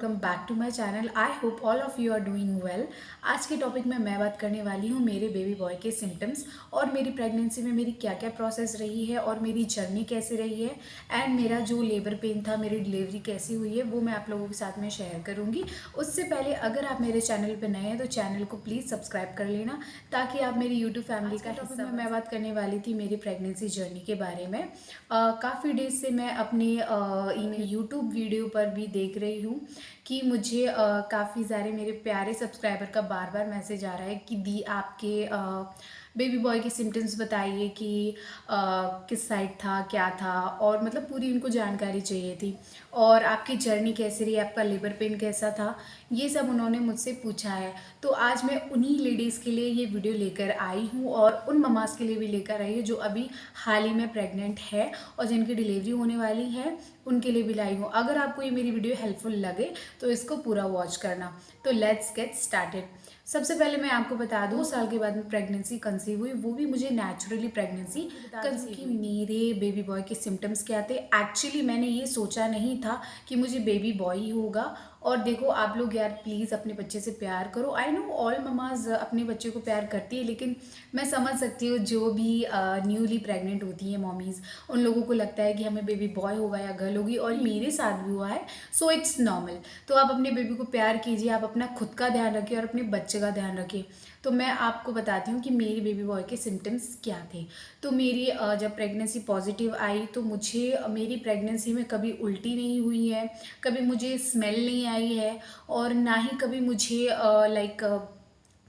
Welcome back to my channel. I hope all of you are doing well. आज के topic में मैं बात करने वाली हूँ मेरे बेबी बॉय के सिम्टम्स और मेरी प्रेगनेंसी में मेरी क्या क्या प्रोसेस रही है और मेरी जर्नी कैसे रही है एंड मेरा जो लेबर पेन था, मेरी डिलीवरी कैसी हुई है, वो मैं आप लोगों के साथ में शेयर करूँगी। उससे पहले अगर आप मेरे चैनल पर नए हैं तो चैनल को प्लीज़ सब्सक्राइब कर लेना ताकि आप मेरी यूट्यूब फैमिली का हिस्सा बन। मैं बात करने वाली थी मेरी प्रेगनेंसी जर्नी के बारे में। काफ़ी डेज से मैं अपने यूट्यूब वीडियो पर भी देख रही हूँ कि मुझे काफ़ी सारे मेरे प्यारे सब्सक्राइबर का बार बार मैसेज आ रहा है कि दी आपके बेबी बॉय के सिम्टम्स बताइए कि किस साइड था, क्या था, और मतलब पूरी उनको जानकारी चाहिए थी और आपकी जर्नी कैसी रही, आपका लेबर पेन कैसा था, ये सब उन्होंने मुझसे पूछा है। तो आज मैं उन्हीं लेडीज़ के लिए ये वीडियो लेकर आई हूँ और उन ममास के लिए भी लेकर आई हूँ जो अभी हाल ही में प्रेग्नेंट है और जिनकी डिलीवरी होने वाली है, उनके लिए भी लाई हूँ। अगर आपको ये मेरी वीडियो हेल्पफुल लगे तो इसको पूरा वॉच करना। तो लेट्स गेट स्टार्टेड। सबसे पहले मैं आपको बता दूँ, 2 साल के बाद में प्रेगनेंसी कंसीव हुई, वो भी मुझे नेचुरली प्रेगनेंसी कंसीव कि मेरे बेबी बॉय के सिम्टम्स क्या थे। एक्चुअली मैंने ये सोचा नहीं था कि मुझे बेबी बॉय ही होगा। और देखो आप लोग यार प्लीज़ अपने बच्चे से प्यार करो। आई नो ऑल ममाज अपने बच्चे को प्यार करती है, लेकिन मैं समझ सकती हूँ जो भी न्यूली प्रेग्नेंट होती हैं मॉमीज़, उन लोगों को लगता है कि हमें बेबी बॉय होगा या गर्ल होगी, और मेरे साथ भी हुआ है। So it's normal. तो आप अपने बेबी को प्यार कीजिए, आप अपना खुद का ध्यान रखिए और अपने बच्चे का ध्यान रखिए। तो मैं आपको बताती हूँ कि मेरी बेबी बॉय के सिम्टम्स क्या थे। तो मेरी जब प्रेगनेंसी पॉजिटिव आई तो मुझे मेरी प्रेगनेंसी में कभी उल्टी नहीं हुई है, कभी मुझे स्मेल नहीं आई है, और ना ही कभी मुझे लाइक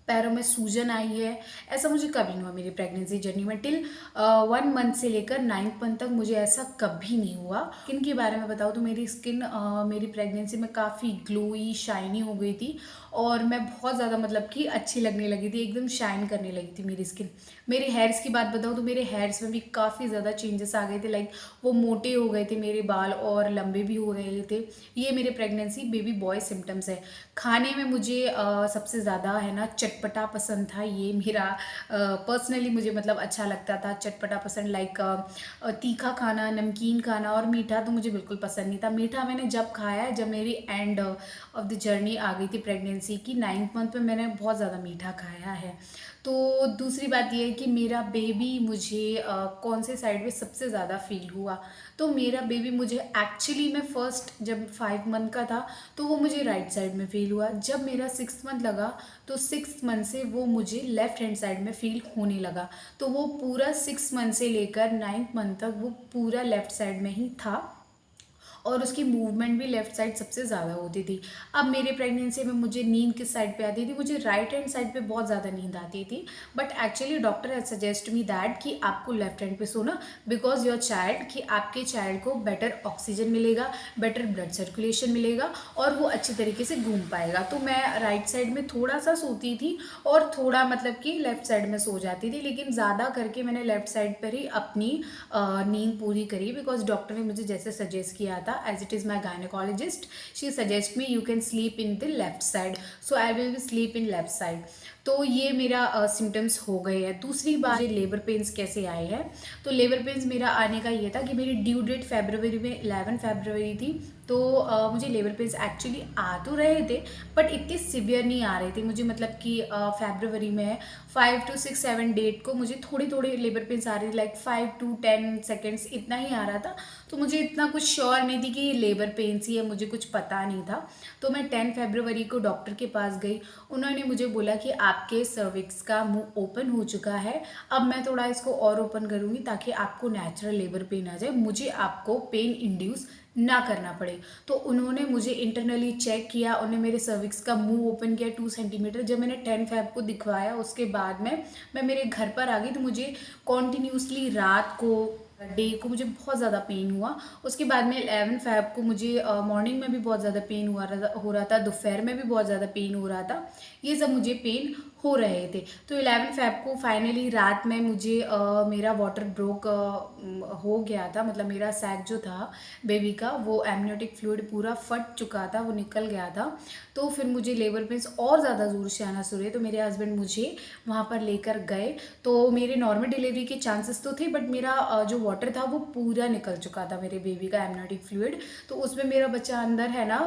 पैरों में सूजन आई है। ऐसा मुझे कभी नहीं हुआ मेरी प्रेगनेंसी जर्नी में। टिल 1 मंथ से लेकर 9th मंथ तक मुझे ऐसा कभी नहीं हुआ। स्किन के बारे में बताऊँ तो मेरी स्किन मेरी प्रेगनेंसी में काफ़ी ग्लोई शाइनी हो गई थी और मैं बहुत ज़्यादा मतलब कि अच्छी लगने लगी थी, एकदम शाइन करने लगी थी मेरी स्किन। मेरे हेयर्स की बात बताऊँ तो मेरे हेयर्स में भी काफ़ी ज़्यादा चेंजेस आ गए थे, लाइक वो मोटे हो गए थे मेरे बाल और लंबे भी हो रहे थे। ये मेरे प्रेगनेंसी बेबी बॉय सिम्टम्स है। खाने में मुझे सबसे ज़्यादा है ना चटपटा पसंद था। ये मेरा पर्सनली मुझे मतलब अच्छा लगता था, चटपटा पसंद, लाइक तीखा खाना, नमकीन खाना, और मीठा तो मुझे बिल्कुल पसंद नहीं था। मीठा मैंने जब खाया है जब मेरी एंड ऑफ द जर्नी आ गई थी प्रेगनेंसी की, 9th मंथ में मैंने बहुत ज़्यादा मीठा खाया है। तो दूसरी बात यह है कि मेरा बेबी मुझे कौन से साइड में सबसे ज़्यादा फील हुआ। तो मेरा बेबी मुझे एक्चुअली में फर्स्ट जब 5 मंथ का था तो वो मुझे राइट साइड में फील हुआ। जब मेरा 6 मंथ लगा तो 6 मंथ से वो मुझे लेफ्ट हैंड साइड में फील होने लगा। तो वो पूरा 6 मंथ से लेकर 9th मंथ तक वो पूरा लेफ्ट साइड में ही था और उसकी मूवमेंट भी लेफ्ट साइड सबसे ज़्यादा होती थी। अब मेरे प्रेगनेंसी में मुझे नींद किस साइड पे आती थी, मुझे राइट हैंड साइड पे बहुत ज़्यादा नींद आती थी, but actually doctor has suggest me that कि आपको लेफ्ट हैंड पे सोना, बिकॉज योर चाइल्ड, कि आपके चाइल्ड को बेटर ऑक्सीजन मिलेगा, बेटर ब्लड सर्कुलेशन मिलेगा और वो अच्छी तरीके से घूम पाएगा। तो मैं राइट साइड में थोड़ा सा सोती थी और थोड़ा मतलब कि लेफ्ट साइड में सो जाती थी, लेकिन ज़्यादा करके मैंने लेफ्ट साइड पर ही अपनी नींद पूरी करी, बिकॉज डॉक्टर ने मुझे जैसे सजेस्ट किया था, as it is my gynecologist, she suggest me you can sleep in the left side, so I will be sleep in left side। तो ये मेरा सिम्टम्स हो गए हैं। दूसरी बात, मुझे लेबर पेन्स कैसे आए हैं। तो लेबर पेन्स मेरा आने का ये था कि मेरी ड्यू डेट फरवरी में 11 फरवरी थी। तो मुझे लेबर पेन्स एक्चुअली आ तो रहे थे बट इतने सिवियर नहीं आ रहे थे मुझे, मतलब कि फरवरी में 5 to 6 7 डेट को मुझे थोड़ी थोड़ी लेबर पेन्स आ रही थी, लाइक 5 to 10 सेकेंड्स इतना ही आ रहा था। तो मुझे इतना कुछ श्योर नहीं थी कि ये लेबर पेन्स ही है, मुझे कुछ पता नहीं था। तो मैं 10 फरवरी को डॉक्टर के पास गई। उन्होंने मुझे बोला कि आपके सर्विक्स का मुंह ओपन हो चुका है, अब मैं थोड़ा इसको और ओपन करूँगी ताकि आपको नेचुरल लेबर पेन आ जाए, मुझे आपको पेन इंड्यूस ना करना पड़े। तो उन्होंने मुझे इंटरनली चेक किया, उन्होंने मेरे सर्विक्स का मुंह ओपन किया 2 सेंटीमीटर। जब मैंने 10 फेब को दिखवाया उसके बाद में मैं मेरे घर पर आ गई, तो मुझे कॉन्टीन्यूसली रात को डे को मुझे बहुत ज़्यादा पेन हुआ। उसके बाद में 11 फेब को मुझे मॉर्निंग में भी बहुत ज़्यादा पेन हो रहा था, दोपहर में भी बहुत ज़्यादा पेन हो रहा था। ये सब मुझे पेन हो रहे थे। तो 11 फ़ेब को फाइनली रात में मुझे मेरा वाटर ब्रोक हो गया था, मतलब मेरा सैक जो था बेबी का वो एमनियोटिक फ्लूइड पूरा फट चुका था, वो निकल गया था। तो फिर मुझे लेबर पेन्स और ज़्यादा ज़ोर से आना शुरू हुए, तो मेरे हस्बैंड मुझे वहाँ पर लेकर गए। तो मेरे नॉर्मल डिलीवरी के चांसेस तो थे, बट मेरा जो वाटर था वो पूरा निकल चुका था मेरे बेबी का एमनियोटिक फ्लूइड। तो उसमें मेरा बच्चा अंदर है ना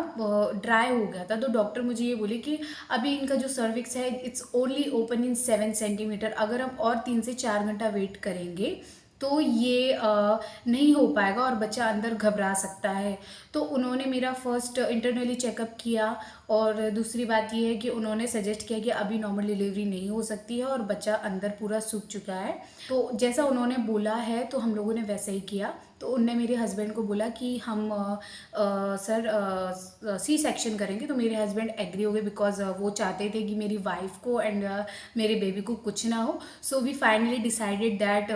ड्राई हो गया था। तो डॉक्टर मुझे ये बोले कि अभी इनका जो सर्विक्स है it's only open in 7 centimetre, अगर हम और 3 से 4 घंटा वेट करेंगे तो ये नहीं हो पाएगा और बच्चा अंदर घबरा सकता है। तो उन्होंने मेरा फर्स्ट इंटरनली चेकअप किया, और दूसरी बात ये है कि उन्होंने सजेस्ट किया कि अभी नॉर्मल डिलीवरी नहीं हो सकती है और बच्चा अंदर पूरा सूख चुका है। तो जैसा उन्होंने बोला है तो हम लोगों ने वैसा ही किया। तो उनने मेरे हस्बैंड को बोला कि हम सर सी सेक्शन करेंगे। तो मेरे हस्बैंड एग्री हो गए, बिकॉज वो चाहते थे कि मेरी वाइफ को एंड मेरे बेबी को कुछ ना हो। So we finally decided that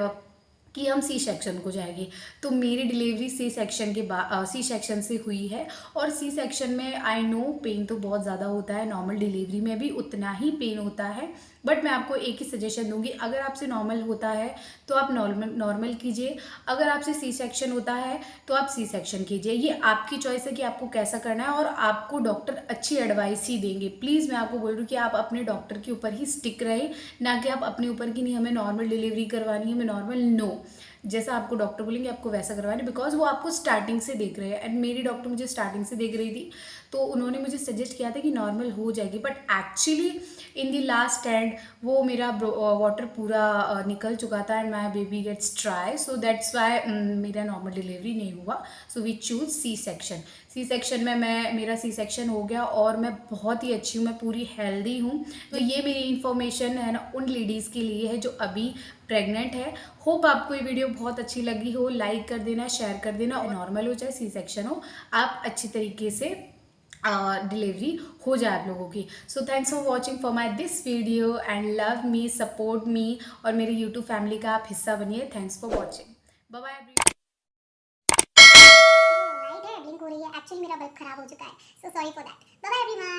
कि हम सी सेक्शन को जाएंगे। तो मेरी डिलीवरी सी सेक्शन के बाद सी सेक्शन से हुई है। और सी सेक्शन में आई नो पेन तो बहुत ज़्यादा होता है, नॉर्मल डिलीवरी में भी उतना ही पेन होता है। बट मैं आपको एक ही सजेशन दूंगी, अगर आपसे नॉर्मल होता है तो आप नॉर्मल कीजिए, अगर आपसे सी सेक्शन होता है तो आप सी सेक्शन कीजिए। ये आपकी चॉइस है कि आपको कैसा करना है, और आपको डॉक्टर अच्छी एडवाइस ही देंगे। प्लीज़ मैं आपको बोल रही हूँ कि आप अपने डॉक्टर के ऊपर ही स्टिक रहें, ना कि आप अपने ऊपर कि नहीं हमें नॉर्मल डिलीवरी करवानी है, हमें नॉर्मल नो। जैसा आपको डॉक्टर बोलेंगे आपको वैसा करवाना, बिकॉज वो आपको स्टार्टिंग से देख रहे हैं। एंड मेरी डॉक्टर मुझे स्टार्टिंग से देख रही थी, तो उन्होंने मुझे सजेस्ट किया था कि नॉर्मल हो जाएगी। But actually in the last end वो मेरा वाटर पूरा निकल चुका था and my baby gets dry, so that's why मेरा नॉर्मल डिलीवरी नहीं हुआ। So we choose C section. C section में मेरा सी सेक्शन हो गया और मैं बहुत ही अच्छी हूँ, मैं पूरी हेल्दी हूँ। तो ये मेरी इन्फॉर्मेशन है ना उन लेडीज़ के लिए है जो अभी प्रेग्नेंट है। होप आपको ये वीडियो बहुत अच्छी लगी हो, लाइक कर देना, शेयर कर देना। और नॉर्मल हो चाहे सी सेक्शन हो, आप अच्छी तरीके से डिलीवरी हो जाए आप लोगों की। So thanks for watching for my this video and love me, support me, और मेरी यूट्यूब फैमिली का आप हिस्सा बनिए। Thanks for watching, bye bye everyone. Light है, ब्लिंक हो रही है, एक्चुअली मेरा बल्ब खराब हो चुका है, so sorry for that. Bye bye everyone.